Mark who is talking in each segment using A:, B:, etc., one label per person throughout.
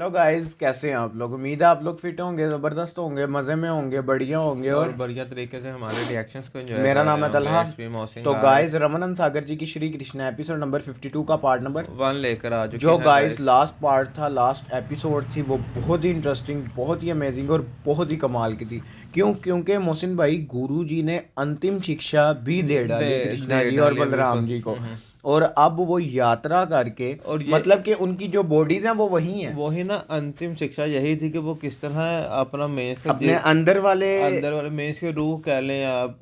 A: Hello guys, कैसे हैं आप लोग। उम्मीद है आप लोग फिट होंगे, ज़बरदस्त होंगे, मज़े में होंगे, बढ़िया होंगे।
B: और
A: और
B: बढ़िया तरीके से हमारे रिएक्शंस को एंजॉय
A: मेरा
B: कर रहे
A: नाम है
B: हो।
A: तलहा।
B: लेट्स बी मौसिंग
A: तो गाइस,
B: गाइस।
A: रमनन सागर जी की श्री कृष्णा एपिसोड नंबर 52 का पार्ट नंबर
B: वन लेकर आ चुके
A: जो
B: हैं
A: गाइस
B: गाइस।
A: लास्ट पार्ट था, लास्ट एपिसोड थी, वो बहुत ही इंटरेस्टिंग, बहुत ही अमेजिंग और बहुत ही कमाल की थी। क्योंकि मोहसिन भाई गुरु जी ने अंतिम शिक्षा भी दे
B: दे
A: डाली कृष्णा
B: दे
A: जी और
B: डालिए बिल्कुल।
A: बलराम जी को। और अब वो यात्रा करके,
B: और ये
A: मतलब कि उनकी जो बॉडीज हैं वो वही हैं।
B: वही ना, अंतिम शिक्षा यही थी कि वो किस तरह अपना मेंस का
A: अपने अंदर वाले
B: अंदर वाले मेंस के रूह कह लें आप,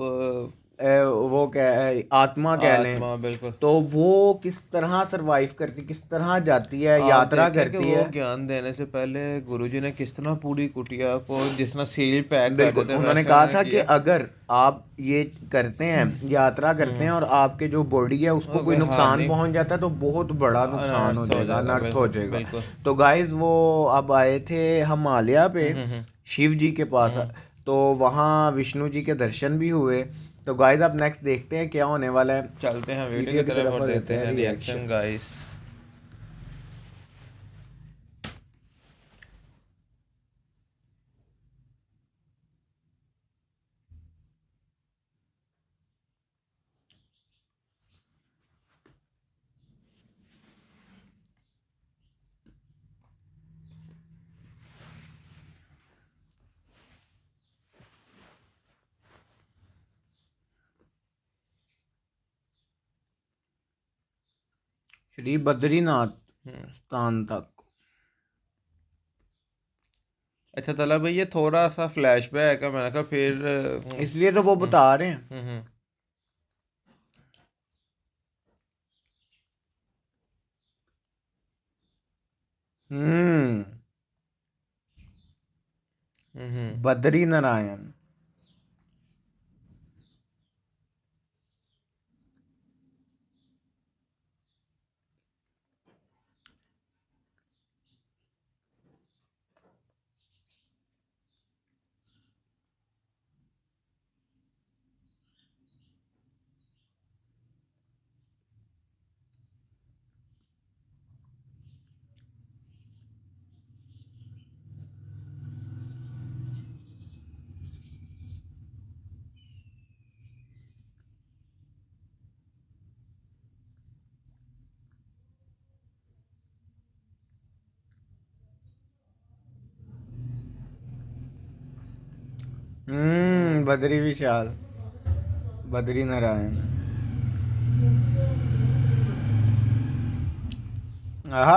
A: वो क्या है, आत्मा कह लें।
B: आत्मा बिल्कुल।
A: तो वो किस तरह सरवाइव करती, किस तरह जाती है,
B: आप
A: यात्रा
B: देखें कि
A: करती
B: वो
A: है।
B: ज्ञान देने से पहले गुरुजी ने किस तरह पूरी कुटिया को जिस तरह सील पैक कर
A: बिल्कुल,
B: देते
A: उन्होंने
B: वैसे
A: कहा
B: उन्होंने
A: था कि
B: किया।
A: अगर आप ये करते हैं, यात्रा करते हैं
B: हम्म।
A: और आपके जो बॉडी है उसको कोई
B: अगर
A: नुकसान
B: हानि
A: पहुंच जाता है तो बहुत बड़ा नुकसान हो
B: अनर्थ हो
A: जाएगा,
B: जाएगा
A: अनर्थ हो
B: बिल्कुल
A: जाएगा।
B: बिल्कुल।
A: तो गाइज वो अब आए थे हिमालय पे,
B: हम्म।
A: शिव जी के पास।
B: हम्म।
A: तो वहाँ विष्णु जी के दर्शन भी हुए। तो गाइज अब नेक्स्ट देखते हैं क्या होने वाला है।
B: चलते हैं वीडियो
A: वीडियो
B: की
A: की
B: तरफ
A: तरफ
B: और
A: और देते
B: देते
A: हैं
B: हैं reaction
A: reaction.
B: Guys.
A: Shri Badrinath
B: हम्म।
A: स्थान तक।
B: अच्छा तला भाई, ये थोड़ा सा फ्लैशबैक है, मैंने कहा फिर
A: इसलिए तो वो बता रहे हैं।
B: हम्म।
A: हम्म।
B: हम्म।
A: बद्री नारायण। बद्री विशाल, बद्री नारायण। आहा।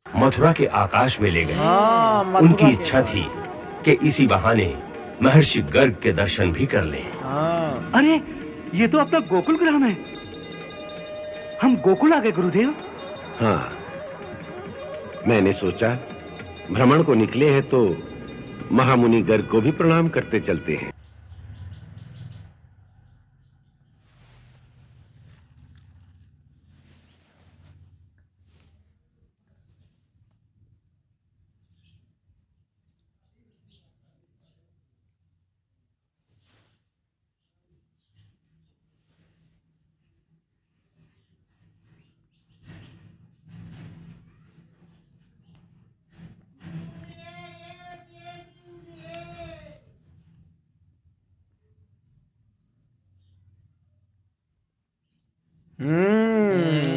C: मथुरा के आकाश में ले गए।
A: हाँ, मथुरा
C: उनकी
A: के
C: इच्छा थी
A: पास।
C: कि इसी बहाने महर्षि गर्ग के दर्शन भी कर लें।
A: हाँ।
D: अरे, ये तो अपना गोकुल ग्राम है। हम गोकुल आ गए गुरुदेव।
E: हाँ, मैंने सोचा भ्रमण को निकले हैं तो महामुनि गर्ग को भी प्रणाम करते चलते हैं।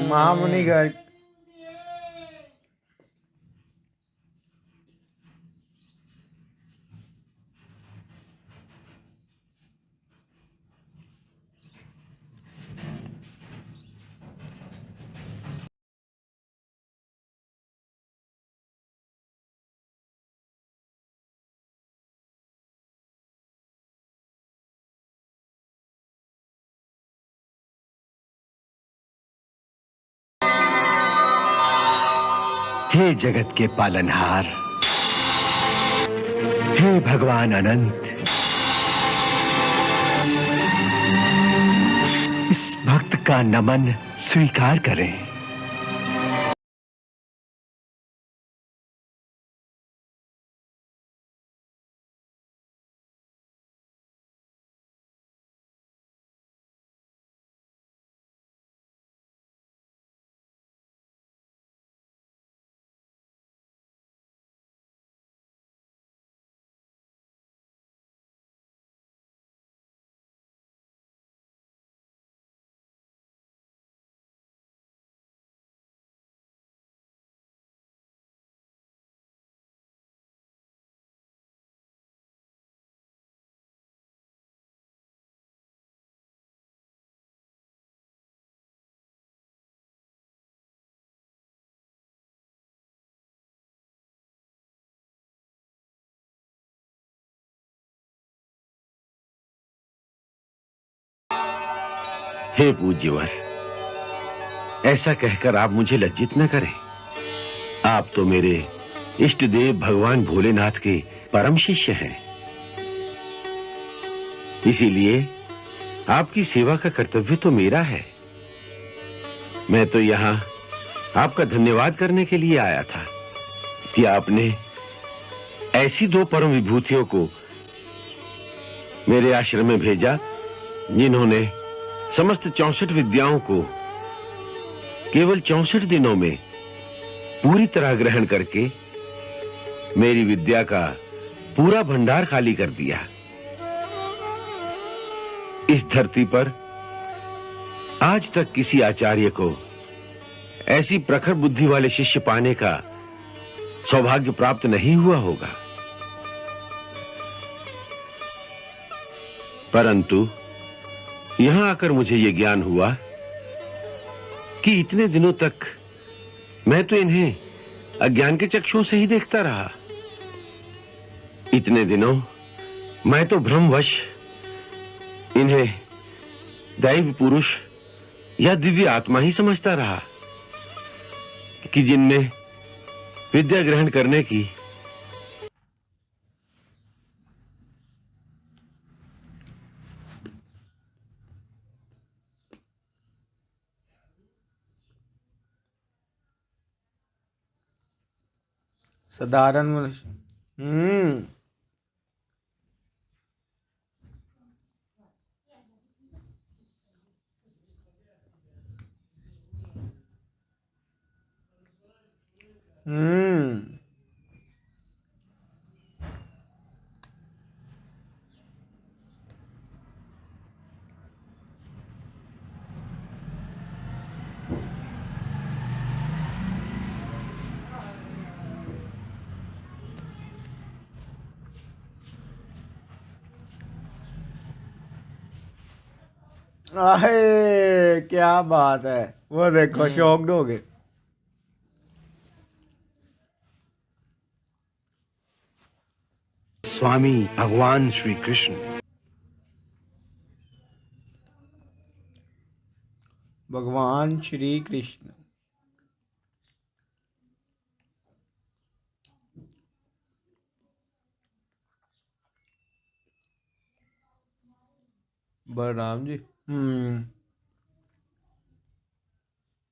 A: महामुनि
B: हम्म।
A: गर्ग।
F: हे जगत के पालनहार, हे भगवान अनंत, इस भक्त का नमन स्वीकार करें।
E: हे पूज्यवर, ऐसा कहकर आप मुझे लज्जित न करें। आप तो मेरे इष्ट देव भगवान भोलेनाथ के परम शिष्य हैं। इसीलिए आपकी सेवा का कर्तव्य तो मेरा है। मैं तो यहाँ आपका धन्यवाद करने के लिए आया था कि आपने ऐसी दो परम विभूतियों को मेरे आश्रम में भेजा जिन्होंने समस्त 64 विद्याओं को केवल 64 दिनों में पूरी तरह ग्रहण करके मेरी विद्या का पूरा भंडार खाली कर दिया। इस धरती पर आज तक किसी आचार्य को ऐसी प्रखर बुद्धि वाले शिष्य पाने का सौभाग्य प्राप्त नहीं हुआ होगा। परंतु यहां आकर मुझे यह ज्ञान हुआ कि इतने दिनों तक मैं तो इन्हें अज्ञान के चक्षुओं से ही देखता रहा। इतने दिनों मैं तो भ्रमवश इन्हें दैव पुरुष या दिव्य आत्मा ही समझता रहा कि जिनमें विद्या ग्रहण करने की
A: साधारण मनुष्य। आहे क्या बात है, वो देखो शॉक्ड हो गए।
F: स्वामी भगवान श्री कृष्ण।
A: भगवान श्री कृष्ण।
B: बलराम जी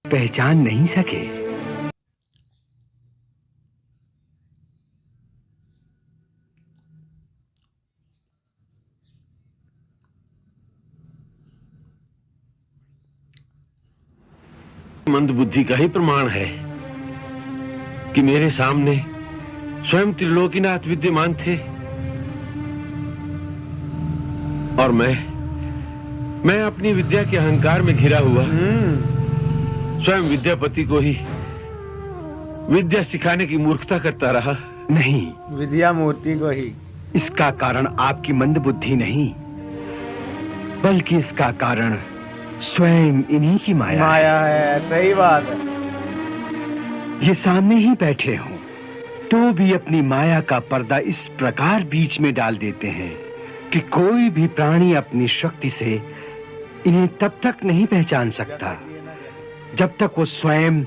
F: पहचान नहीं सके।
E: मंद बुद्धि का ही प्रमाण है कि मेरे सामने स्वयं त्रिलोकीनाथ विद्यमान थे और मैं अपनी विद्या के अहंकार में घिरा हुआ स्वयं विद्यापति को ही विद्या सिखाने की मूर्खता करता रहा।
F: नहीं,
A: विद्या मूर्ति को ही।
F: इसका कारण आपकी मंद बुद्धि नहीं, बल्कि इसका कारण स्वयं इन्हीं की माया
A: है। सही बात है।
F: ये सामने ही बैठे हों तो भी अपनी माया का पर्दा इस प्रकार बीच में डाल देते हैं कि कोई भी प्राणी अपनी शक्ति से इन्हें तब तक नहीं पहचान सकता जब तक वो स्वयं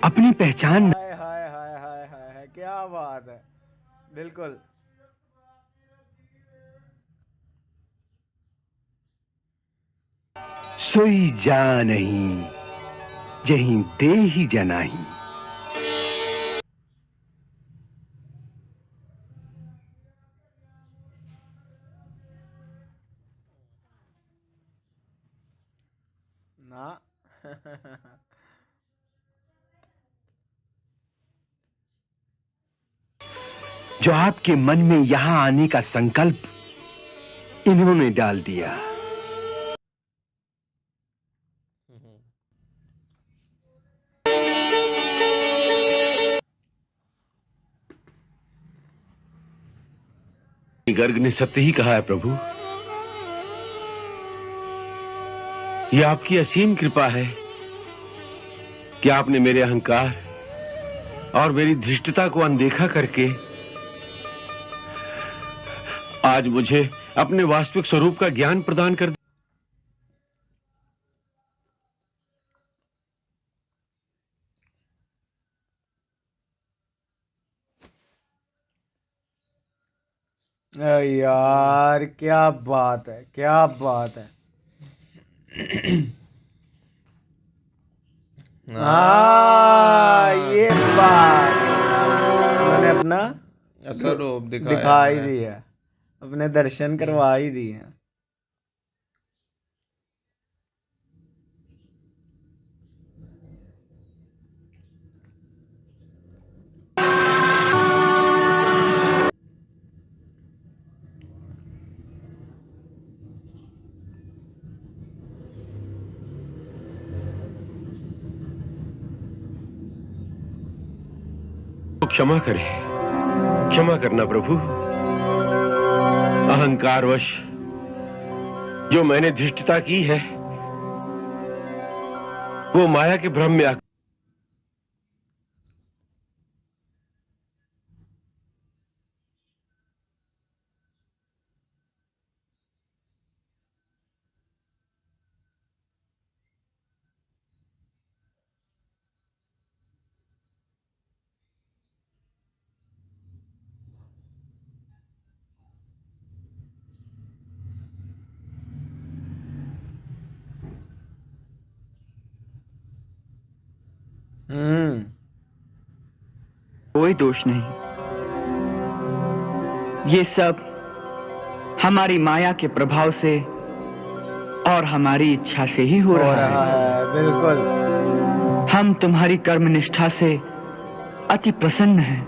F: अपनी पहचान
A: क्या बात है, बिल्कुल।
F: सोई जा नहीं जहीं दे ही जनाही।
A: ना
F: जो आपके मन में यहां आने का संकल्प इन्होंने डाल दिया।
E: गर्ग ने सत्य ही कहा है प्रभु। यह आपकी असीम कृपा है कि आपने मेरे अहंकार और मेरी धृष्टता को अनदेखा करके आज मुझे अपने वास्तविक स्वरूप का ज्ञान प्रदान कर दिया।
A: यार क्या बात है, क्या बात है। ये बात उन्होंने अपना
B: असल रूप
A: दिखा ही दिया, अपने दर्शन करवा ही दिए।
E: क्षमा करें, क्षमा करना प्रभु। अहंकारवश जो मैंने धृष्टता की है वो माया के भ्रम में
G: कोई दोष नहीं। ये सब हमारी माया के प्रभाव से और हमारी इच्छा से ही हो रहा है।
A: बिल्कुल।
G: हम तुम्हारी कर्मनिष्ठा से अति प्रसन्न हैं।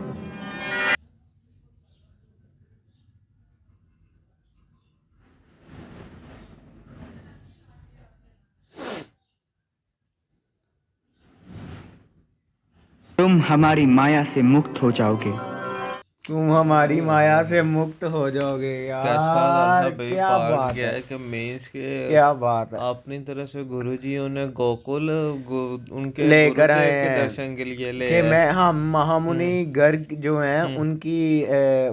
G: तुम हमारी माया से मुक्त हो जाओगे।
A: तुम हमारी माया से मुक्त हो जाओगे। यार क्या बात है
B: कि मेंस के
A: क्या बात है।
B: अपनी तरह से गुरुजियों ने गोकुल उनके
A: लेकर
B: गुरुदेव
A: आए
B: के
A: हैं
B: दर्शन के लिए ले
A: कि
B: आए।
A: मैं हाँ महामुनि गर्ग जो हैं उनकी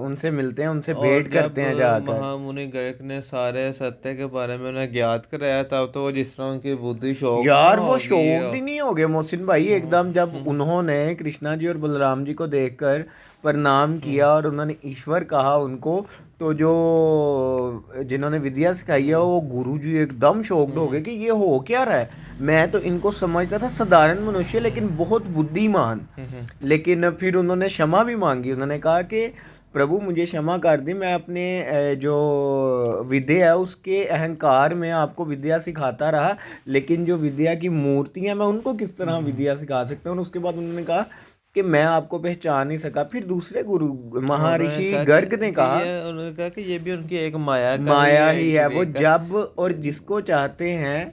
A: उनसे मिलते हैं, उनसे
B: और
A: भेंट
B: जब
A: करते हैं जाकर।
B: महामुनि गर्ग ने सारे सत्य के बारे में उन्हें ज्ञात कराया, तब तो वो जिस तरह उनकी बुद्धि शौक
A: यार
B: में
A: वो
B: होगी।
A: शौक नहीं हो गए मोहसिन भाई एकदम, जब उन्होंने कृष्णा जी और बलराम जी को देखकर प्रणाम किया और उन्होंने ईश्वर कहा उनको, तो जो जिन्होंने विद्या सिखाई है वो गुरु जी एकदम शॉक्ड हो गए कि ये हो क्या रहा है। मैं तो इनको समझता था साधारण मनुष्य लेकिन बहुत बुद्धिमान। लेकिन फिर उन्होंने क्षमा भी मांगी। उन्होंने कहा कि प्रभु मुझे क्षमा कर दी, मैं अपने जो विद्या है उसके अहंकार में आपको विद्या सिखाता रहा, लेकिन जो विद्या की मूर्तियाँ मैं उनको किस तरह विद्या सिखा सकता हूँ। उसके बाद उन्होंने कहा कि मैं आपको पहचान नहीं सका। फिर दूसरे गुरु महर्षि गर्ग ने कहा,
B: उन्होंने कहा कि ये भी उनकी एक माया
A: ही है, वो जब और जिसको चाहते हैं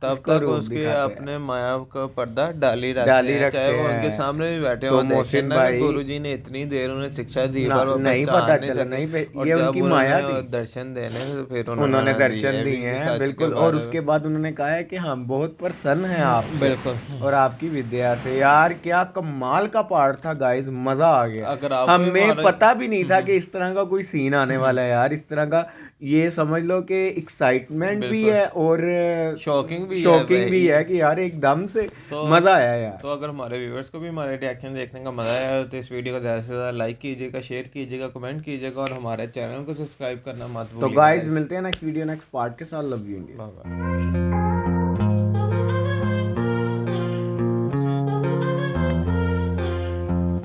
B: तब तक उसके अपने माया का पर्दा डाली
A: रखते
B: हैं, चाहे वो उनके सामने भी बैठे हो।
A: मोहसिन भाई
B: गुरुजी ने इतनी देर उन्हें शिक्षा दी पर
A: नहीं पता चला, नहीं ये उनकी माया थी।
B: दर्शन देने तो फिर
A: उन्होंने दर्शन दिए हैं बिल्कुल। और उसके बाद उन्होंने कहा है कि हम बहुत प्रसन्न हैं आपसे
B: बिल्कुल और
A: आपकी विद्या से। यार क्या कमाल का पार्ट था गाइस, मजा आ गया।
B: अगर
A: हमें पता भी नहीं था कि इस तरह का कोई सीन आने वाला है यार। इस तरह का ये समझ लो कि एक्साइटमेंट भी है और
B: शॉकिंग
A: शॉकिंग भी है कि यार एकदम से मजा आया यार।
B: तो अगर हमारे व्यूअर्स को भी हमारे रिएक्शन देखने का मजा आया तो इस वीडियो को ज़्यादा से ज़्यादा लाइक कीजिएगा, शेयर कीजिएगा, कमेंट कीजिएगा और हमारे चैनल को सब्सक्राइब करना मत भूलिएगा।
A: तो गाइस मिलते हैं नेक्स्ट वीडियो नेक्स्ट पार्ट के साथ। Love you India.
B: Bye bye.